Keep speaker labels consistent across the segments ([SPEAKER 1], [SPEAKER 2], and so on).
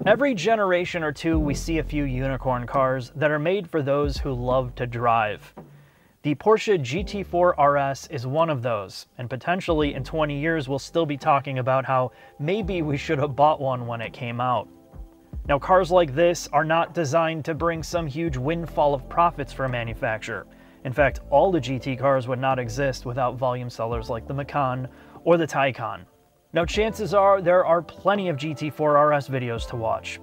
[SPEAKER 1] Every generation or two, we see a few unicorn cars that are made for those who love to drive. The Porsche GT4RS is one of those, and potentially in 20 years we'll still be talking about how maybe we should have bought one when it came out. Now, cars like this are not designed to bring some huge windfall of profits for a manufacturer. In fact, all the GT cars would not exist without volume sellers like the Macan or the Taycan. Now, chances are there are plenty of GT4RS videos to watch.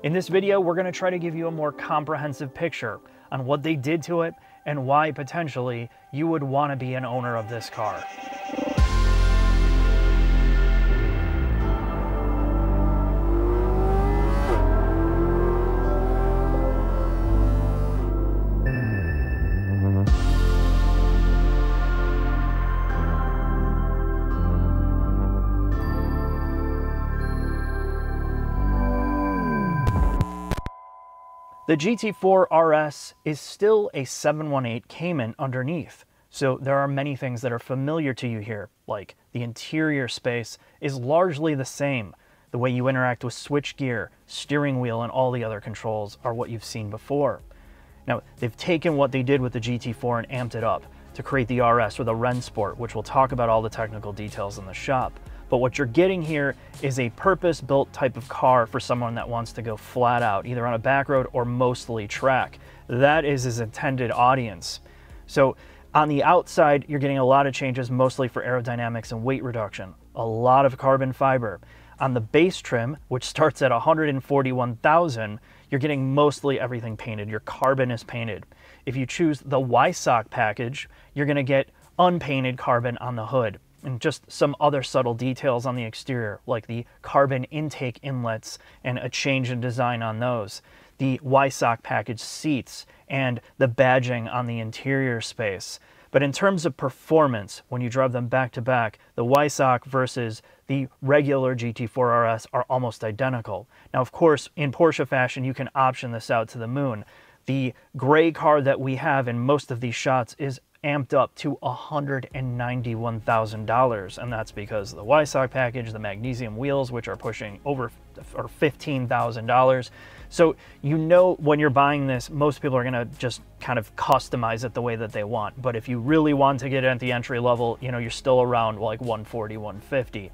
[SPEAKER 1] In this video, we're going to try to give you a more comprehensive picture on what they did to it and why potentially you would want to be an owner of this car. The GT4RS is still a 718 Cayman underneath, so there are many things that are familiar to you here, like the interior space is largely the same. The way you interact with switchgear, steering wheel, and all the other controls are what you've seen before. Now, they've taken what they did with the GT4 and amped it up to create the RS with a Rennsport, which we'll talk about all the technical details in the shop. But what you're getting here is a purpose-built type of car for someone that wants to go flat out, either on a back road or mostly track. That is his intended audience. So on the outside, you're getting a lot of changes, mostly for aerodynamics and weight reduction. A lot of carbon fiber. On the base trim, which starts at $141,000, you're getting mostly everything painted. Your carbon is painted. If you choose the YSOC package, you're going to get unpainted carbon on the hood, and just some other subtle details on the exterior, like the carbon intake inlets and a change in design on those, the YSOC package seats, and the badging on the interior space. But in terms of performance, when you drive them back to back, the YSOC versus the regular GT4RS are almost identical. Now, of course, in Porsche fashion, you can option this out to the moon. The gray car that we have in most of these shots is amped up to $191,000, and that's because of the YSOC package, the magnesium wheels, which are pushing over or $15,000. So you know when you're buying this, most people are going to just kind of customize it the way that they want. But if you really want to get it at the entry level, you know, you're still around like 140, 150.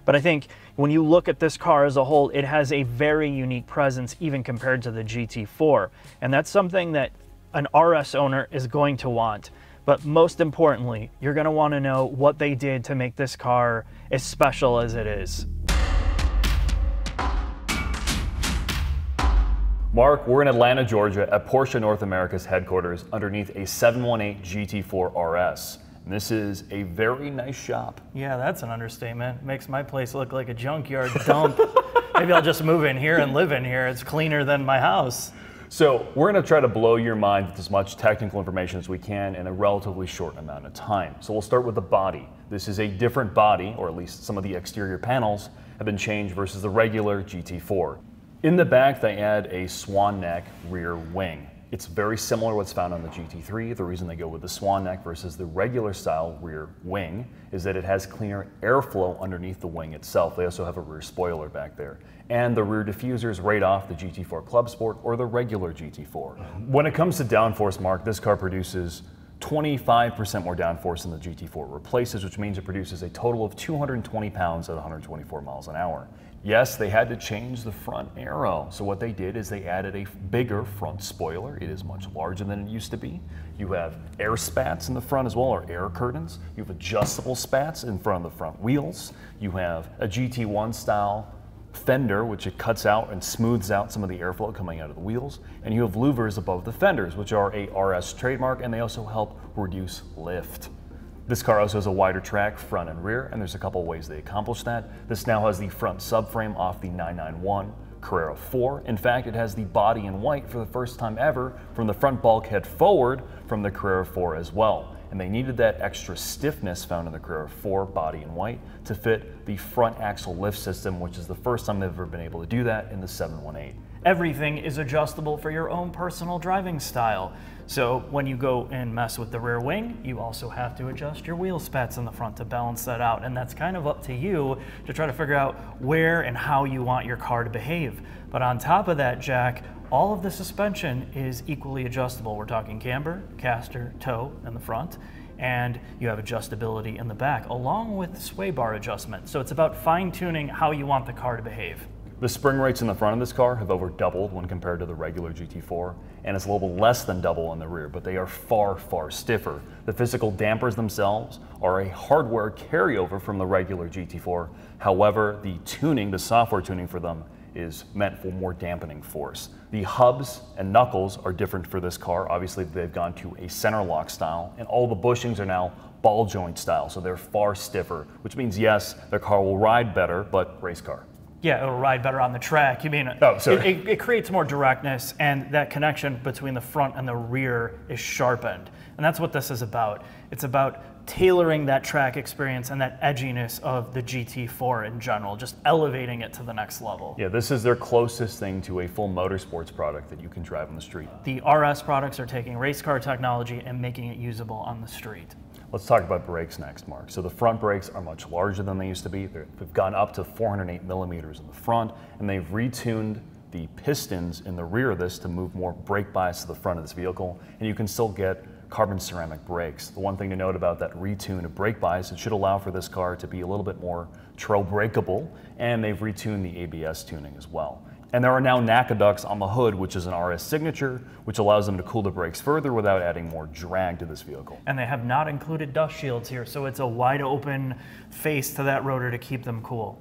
[SPEAKER 1] But I think when you look at this car as a whole, it has a very unique presence even compared to the GT4. And that's something that an RS owner is going to want. But most importantly, you're going to want to know what they did to make this car as special as it is.
[SPEAKER 2] Mark, we're in Atlanta, Georgia at Porsche North America's headquarters underneath a 718 GT4RS. And this is a very nice shop.
[SPEAKER 1] Yeah, that's an understatement. Makes my place look like a junkyard dump. Maybe I'll just move in here and live in here. It's cleaner than my house.
[SPEAKER 2] So we're going to try to blow your mind with as much technical information as we can in a relatively short amount of time. So we'll start with the body. This is a different body, or at least some of the exterior panels have been changed versus the regular GT4. In the back, they add a swan neck rear wing. It's very similar to what's found on the GT3. The reason they go with the swan neck versus the regular style rear wing is that it has cleaner airflow underneath the wing itself. They also have a rear spoiler back there. And the rear diffusers right off the GT4 Club Sport or the regular GT4. When it comes to downforce, Mark, this car produces 25% more downforce than the GT4 replaces, which means it produces a total of 220 pounds at 124 miles an hour. Yes, they had to change the front aero. So what they did is they added a bigger front spoiler. It is much larger than it used to be. You have air spats in the front as well, or air curtains. You have adjustable spats in front of the front wheels. You have a GT1 style fender, which it cuts out and smooths out some of the airflow coming out of the wheels. And you have louvers above the fenders, which are a RS trademark, and they also help reduce lift. This car also has a wider track front and rear, and there's a couple ways they accomplish that. This now has the front subframe off the 991 Carrera 4. In fact, it has the body in white for the first time ever from the front bulkhead forward from the Carrera 4 as well. And they needed that extra stiffness found in the Carrera 4 body in white to fit the front axle lift system, which is the first time they've ever been able to do that in the 718.
[SPEAKER 1] Everything is adjustable for your own personal driving style. So when you go and mess with the rear wing, you also have to adjust your wheel spats in the front to balance that out. And that's kind of up to you to try to figure out where and how you want your car to behave. But on top of that, Jack, all of the suspension is equally adjustable. We're talking camber, caster, toe in the front, and you have adjustability in the back, along with sway bar adjustment. So it's about fine-tuning how you want the car to behave.
[SPEAKER 2] The spring rates in the front of this car have over doubled when compared to the regular GT4, and it's a little less than double in the rear, but they are far, far stiffer. The physical dampers themselves are a hardware carryover from the regular GT4. However, the tuning, the software tuning for them, is meant for more dampening force. The hubs and knuckles are different for this car. Obviously, they've gone to a center lock style, and all the bushings are now ball joint style, so they're far stiffer, which means, yes, their car will ride better, but race car.
[SPEAKER 1] Yeah, it'll ride better on the track. You mean,
[SPEAKER 2] oh, sorry.
[SPEAKER 1] It creates more directness, and that connection between the front and the rear is sharpened. And that's what this is about. It's about tailoring that track experience and that edginess of the GT4 in general, just elevating it to the next level.
[SPEAKER 2] Yeah, this is their closest thing to a full motorsports product that you can drive on the street.
[SPEAKER 1] The RS products are taking race car technology and making it usable on the street.
[SPEAKER 2] Let's talk about brakes next, Mark. So the front brakes are much larger than they used to be. They've gone up to 408 millimeters in the front, and they've retuned the pistons in the rear of this to move more brake bias to the front of this vehicle, and you can still get carbon ceramic brakes. The one thing to note about that retune of brake bias, it should allow for this car to be a little bit more trail-breakable, and they've retuned the ABS tuning as well. And there are now NACA ducts on the hood, which is an RS signature, which allows them to cool the brakes further without adding more drag to this vehicle.
[SPEAKER 1] And they have not included dust shields here, so it's a wide open face to that rotor to keep them cool.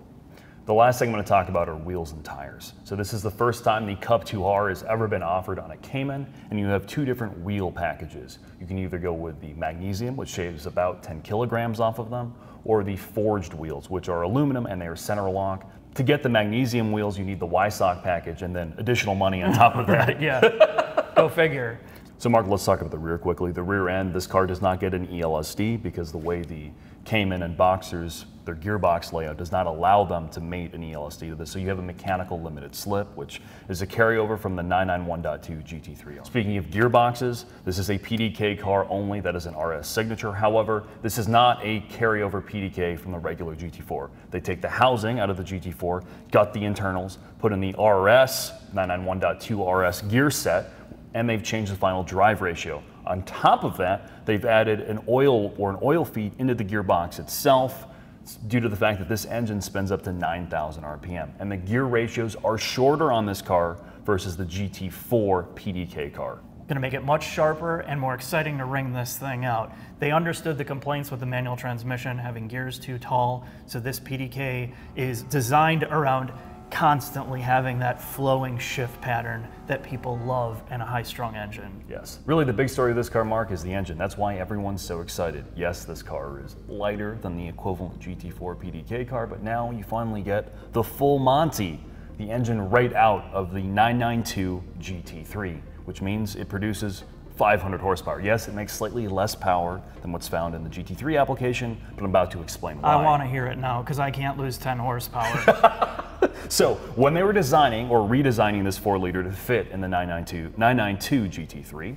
[SPEAKER 2] The last thing I'm going to talk about are wheels and tires. So this is the first time the Cup 2R has ever been offered on a Cayman, and you have two different wheel packages. You can either go with the magnesium, which shaves about 10 kilograms off of them, or the forged wheels, which are aluminum and they are center lock. To get the magnesium wheels, you need the Y-Sock package and then additional money on top of that.
[SPEAKER 1] Right, yeah, go figure.
[SPEAKER 2] So Mark, let's talk about the rear quickly. The rear end, this car does not get an ELSD because the way the Cayman and Boxers, their gearbox layout does not allow them to mate an ELSD to this. So you have a mechanical limited slip, which is a carryover from the 991.2 GT3. Speaking of gearboxes, this is a PDK car only. That is an RS signature. However, this is not a carryover PDK from the regular GT4. They take the housing out of the GT4, gut the internals, put in the RS 991.2 RS gear set, and they've changed the final drive ratio. On top of that, they've added an oil feed into the gearbox itself due to the fact that this engine spins up to 9,000 RPM. And the gear ratios are shorter on this car versus the GT4 PDK car.
[SPEAKER 1] Going to make it much sharper and more exciting to ring this thing out. They understood the complaints with the manual transmission, having gears too tall, so this PDK is designed around constantly having that flowing shift pattern that people love in a high-strung engine.
[SPEAKER 2] Yes. Really, the big story of this car, Mark, is the engine. That's why everyone's so excited. Yes, this car is lighter than the equivalent GT4 PDK car, but now you finally get the full Monty, the engine right out of the 992 GT3, which means it produces 500 horsepower. Yes, it makes slightly less power than what's found in the GT3 application, but I'm about to explain why.
[SPEAKER 1] I want to hear it now, because I can't lose 10 horsepower.
[SPEAKER 2] So when they were designing or redesigning this 4-liter to fit in the 992 GT3,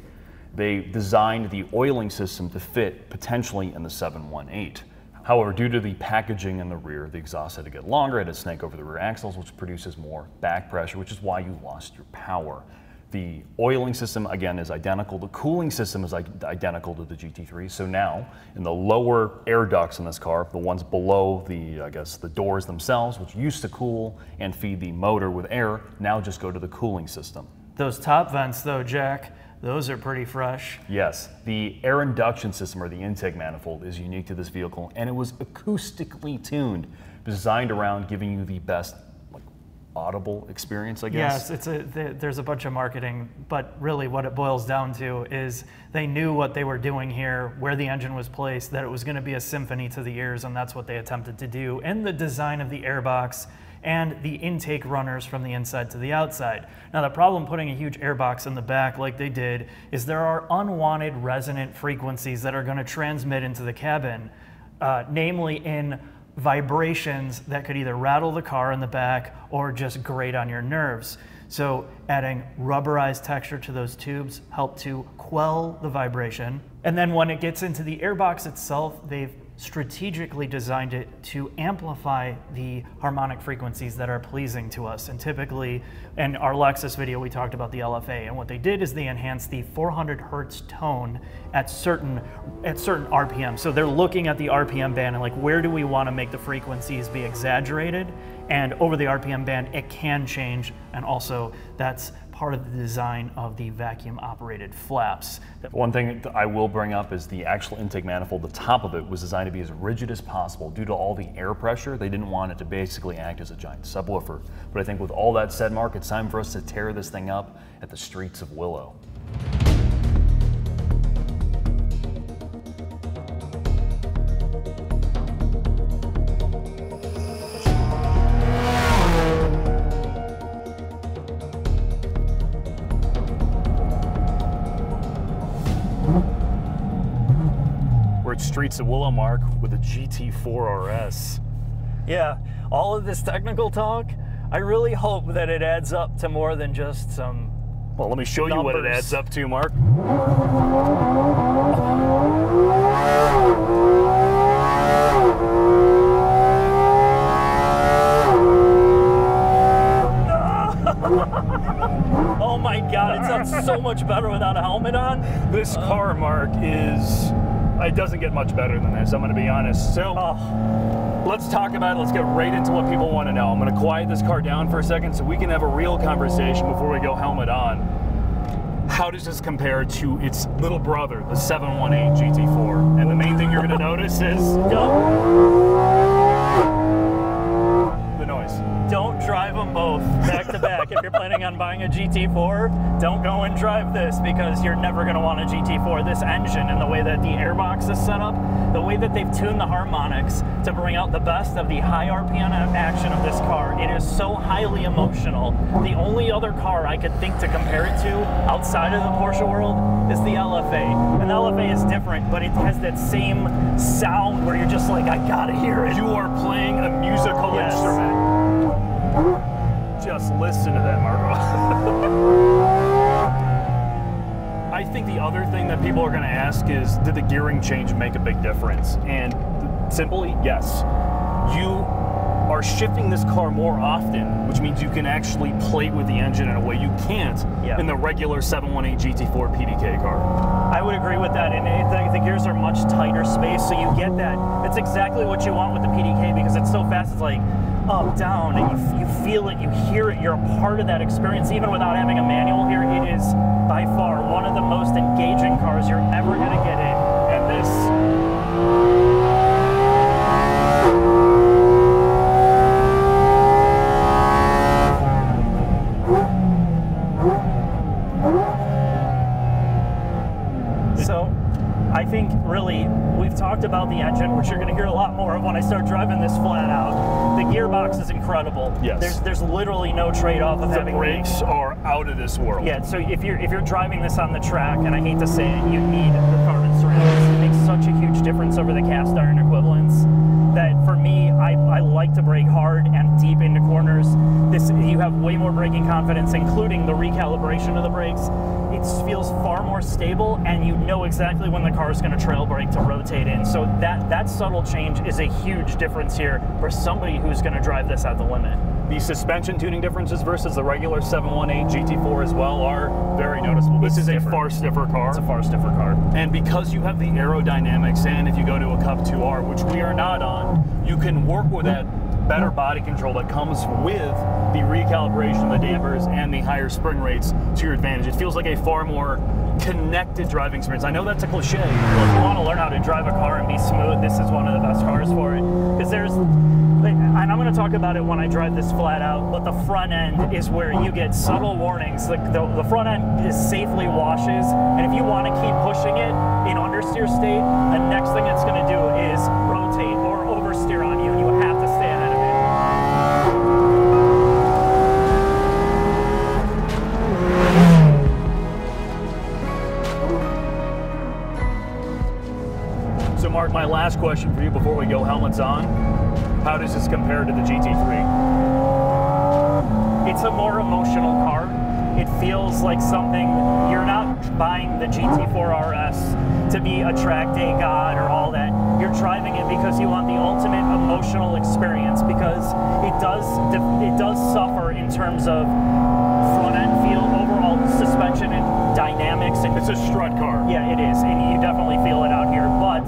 [SPEAKER 2] they designed the oiling system to fit potentially in the 718. However, due to the packaging in the rear, the exhaust had to get longer, it had to snake over the rear axles, which produces more back pressure, which is why you lost your power. The oiling system, again, is identical. The cooling system is identical to the GT3. So now, in the lower air ducts in this car, the ones below the, the doors themselves, which used to cool and feed the motor with air, now just go to the cooling system.
[SPEAKER 1] Those top vents, though, Jack, those are pretty fresh.
[SPEAKER 2] Yes, the air induction system, or the intake manifold, is unique to this vehicle, and it was acoustically tuned, designed around giving you the best audible experience, I guess.
[SPEAKER 1] Yes, there's a bunch of marketing, but really what it boils down to is they knew what they were doing here, where the engine was placed, that it was going to be a symphony to the ears, and that's what they attempted to do in the design of the airbox and the intake runners from the inside to the outside. Now, the problem putting a huge airbox in the back like they did is there are unwanted resonant frequencies that are going to transmit into the cabin, namely in vibrations that could either rattle the car in the back or just grate on your nerves. So adding rubberized texture to those tubes help to quell the vibration. And then when it gets into the airbox itself, they've strategically designed it to amplify the harmonic frequencies that are pleasing to us. And typically, in our Lexus video, we talked about the LFA, and what they did is they enhanced the 400 hertz tone at certain RPM. So they're looking at the RPM band and like, where do we want to make the frequencies be exaggerated? And over the RPM band, it can change, and also that's part of the design of the vacuum operated flaps.
[SPEAKER 2] One thing I will bring up is the actual intake manifold. The top of it was designed to be as rigid as possible due to all the air pressure. They didn't want it to basically act as a giant subwoofer. But I think with all that said, Mark, it's time for us to tear this thing up at the streets of Willow. Streets of Willow, Mark, with a GT4RS.
[SPEAKER 1] Yeah, all of this technical talk, I really hope that it adds up to more than just some
[SPEAKER 2] Well, let me show you what it adds up to, Mark.
[SPEAKER 1] Oh my God, it sounds so much better without a helmet on.
[SPEAKER 2] This car, Mark, it doesn't get much better than this, I'm going to be honest. So let's talk about it. Let's get right into what people want to know. I'm going to quiet this car down for a second so we can have a real conversation before we go helmet on. How does this compare to its little brother, the 718 GT4? And the main thing you're going to notice is the noise.
[SPEAKER 1] Don't drive them both back to back. If you're planning on buying a GT4, don't go and drive this because you're never going to want a GT4. This engine and the way that the airbox is set up, the way that they've tuned the harmonics to bring out the best of the high RPM action of this car, it is so highly emotional. The only other car I could think to compare it to outside of the Porsche world is the LFA. And the LFA is different, but it has that same sound where you're just like, I gotta hear it.
[SPEAKER 2] You are playing a musical instrument. Just listen to that, Marco. I think the other thing that people are going to ask is, did the gearing change make a big difference? And simply, yes. You are shifting this car more often, which means you can actually play with the engine in a way you can't in the regular 718 GT4 PDK car.
[SPEAKER 1] I would agree with that, and the gears are much tighter space, so you get that. It's exactly what you want with the PDK because it's so fast. It's like up, down, and you feel it, you hear it, you're a part of that experience. Even without having a manual here, it is by far one of the most engaging cars you're ever going to get in. And this... I think really we've talked about the engine, which you're going to hear a lot more of when I start driving this flat out. The gearbox is incredible.
[SPEAKER 2] Yes.
[SPEAKER 1] There's literally no trade-off of having
[SPEAKER 2] brakes are out of this world.
[SPEAKER 1] Yeah. So if you're driving this on the track, and I hate to say it, you need the carbon ceramics. It makes such a huge difference over the cast iron equivalents. That for me, I like to brake hard and deep into corners. You have way more braking confidence, including the recalibration of the brakes. It feels far more stable, and you know exactly when the car is going to trail brake to rotate in. So that subtle change is a huge difference here for somebody who's going to drive this at the limit.
[SPEAKER 2] The suspension tuning differences versus the regular 718 GT4 as well are very noticeable. This is a far stiffer car.
[SPEAKER 1] It's a far stiffer car.
[SPEAKER 2] And because you have the aerodynamics, and if you go to a Cup 2R, which we are not on, you can work with that better body control that comes with the recalibration of the dampers and the higher spring rates to your advantage. It feels like a far more connected driving experience. I know that's a cliche.
[SPEAKER 1] Well, if you want to learn how to drive a car and be smooth, this is one of the best cars for it. Because and I'm going to talk about it when I drive this flat out, but the front end is where you get subtle warnings. Like the front end is safely washes, and if you want to keep pushing it in understeer state, the next thing it's going to do is rotate or oversteer on you, and you have to stay ahead of it.
[SPEAKER 2] So Mark, my last last question for you before we go helmets on. How does this compare to the GT3?
[SPEAKER 1] It's a more emotional car. It feels like something, you're not buying the GT4RS to be a track day god or all that. You're driving it because you want the ultimate emotional experience, because it does suffer in terms of front end feel, overall suspension and dynamics. And
[SPEAKER 2] it's a strut car.
[SPEAKER 1] Yeah, it is, and you definitely feel it out here, but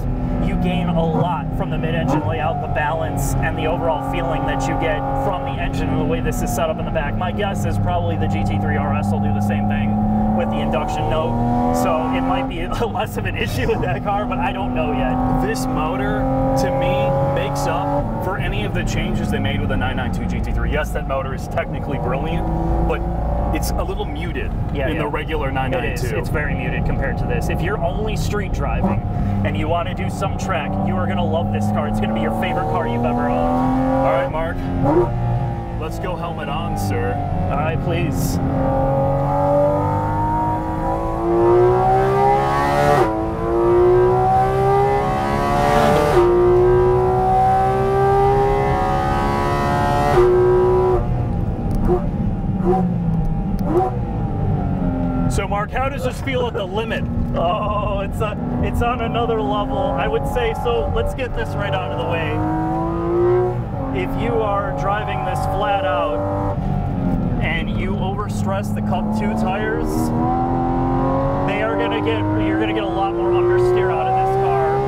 [SPEAKER 1] you gain a lot from the mid-engine layout, the balance, and the overall feeling that you get from the engine and the way this is set up in the back. My guess is probably the GT3RS will do the same thing with the induction note, so it might be less of an issue with that car, but I don't know yet.
[SPEAKER 2] This motor, to me, makes up for any of the changes they made with the 992 GT3. Yes, that motor is technically brilliant, but it's a little muted in the regular 992.
[SPEAKER 1] It is. It's very muted compared to this. If you're only street driving and you want to do some track, you are going to love this car. It's going to be your favorite car you've ever owned.
[SPEAKER 2] All right, Mark. Let's go helmet on, sir.
[SPEAKER 1] All right, please.
[SPEAKER 2] So Mark, how does this feel at the limit?
[SPEAKER 1] Oh, it's on another level. I would say, so let's get this right out of the way. If you are driving this flat out and you overstress the Cup 2 tires, you're gonna get a lot more understeer out of this car.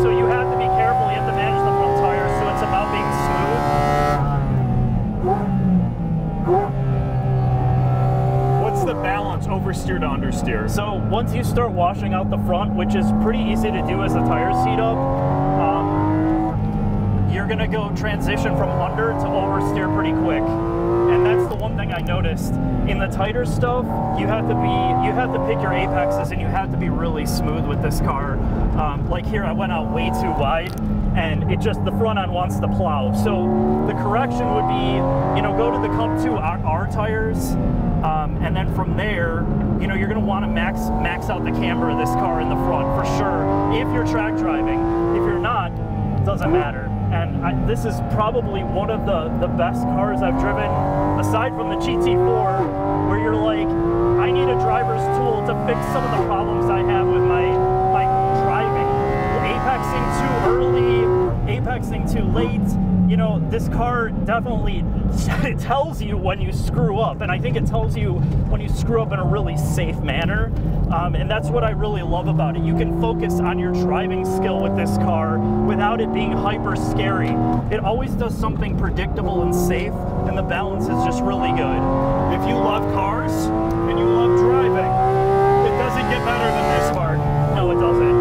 [SPEAKER 1] So you have to be careful. You have to manage the front tires, so it's about being smooth.
[SPEAKER 2] What's the balance, oversteer to understeer?
[SPEAKER 1] So once you start washing out the front, which is pretty easy to do as the tires heat up, you're gonna go transition from under to oversteer pretty quick. And that's the one thing I noticed. In the tighter stuff, you have to pick your apexes and you have to be really smooth with this car. Like here, I went out way too wide and the front end wants to plow. So the correction would be, go to the Cup 2 R tires, and then from there, you're gonna wanna max out the camber of this car in the front for sure, if you're track driving. If you're not, it doesn't matter. And this is probably one of the best cars I've driven, aside from the GT4, where you're like, I need a driver's tool to fix some of the problems I have with my driving. Apexing too early, apexing too late. This car definitely, it tells you when you screw up, and I think it tells you when you screw up in a really safe manner. And that's what I really love about it. You can focus on your driving skill with this car without it being hyper scary. It always does something predictable and safe, and the balance is just really good.
[SPEAKER 2] If you love cars and you love driving, it doesn't get better than this, Mark.
[SPEAKER 1] No, it doesn't.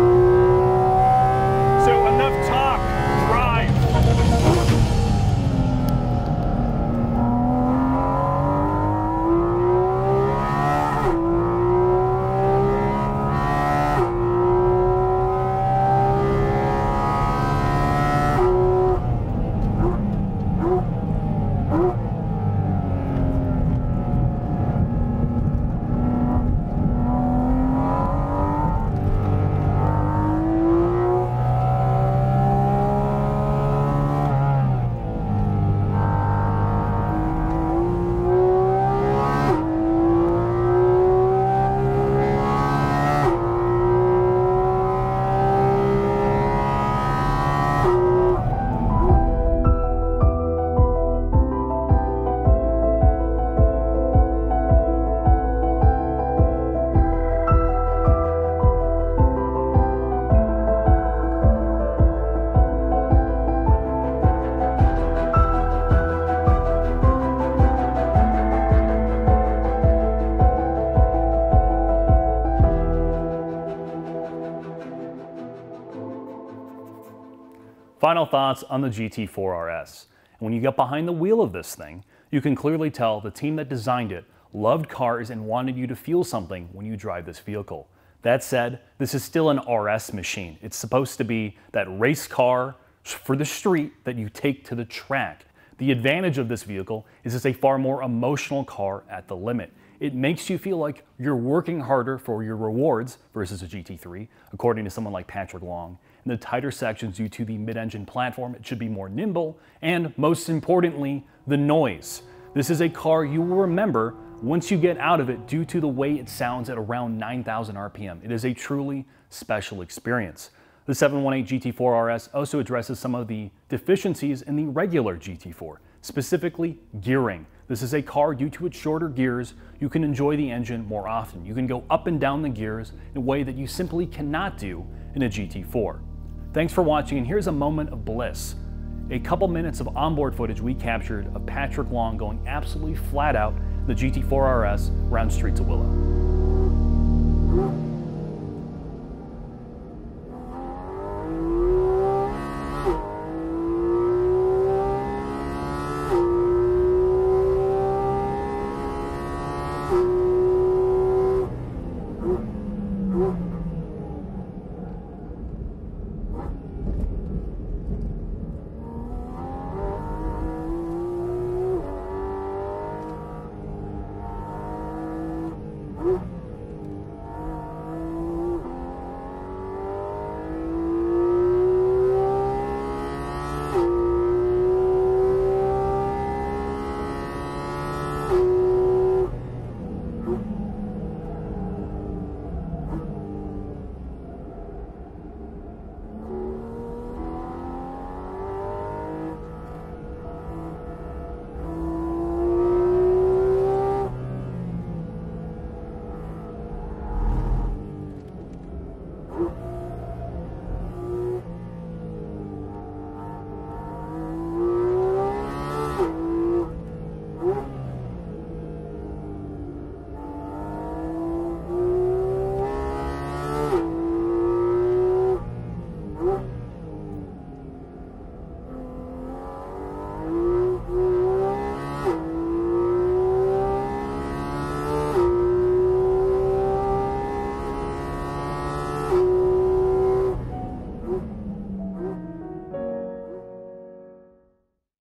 [SPEAKER 2] So enough talk, drive. Final thoughts on the GT4RS. When you get behind the wheel of this thing, you can clearly tell the team that designed it loved cars and wanted you to feel something when you drive this vehicle. That said, this is still an RS machine. It's supposed to be that race car for the street that you take to the track. The advantage of this vehicle is it's a far more emotional car at the limit. It makes you feel like you're working harder for your rewards versus a GT3, according to someone like Patrick Long. In the tighter sections, due to the mid-engine platform, it should be more nimble, and most importantly, the noise. This is a car you will remember once you get out of it due to the way it sounds at around 9,000 RPM. It is a truly special experience. The 718 GT4RS also addresses some of the deficiencies in the regular GT4, specifically gearing. This is a car, due to its shorter gears, you can enjoy the engine more often. You can go up and down the gears in a way that you simply cannot do in a GT4. Thanks for watching, and here's a moment of bliss. A couple minutes of onboard footage we captured of Patrick Long going absolutely flat out the GT4RS around streets of Willow.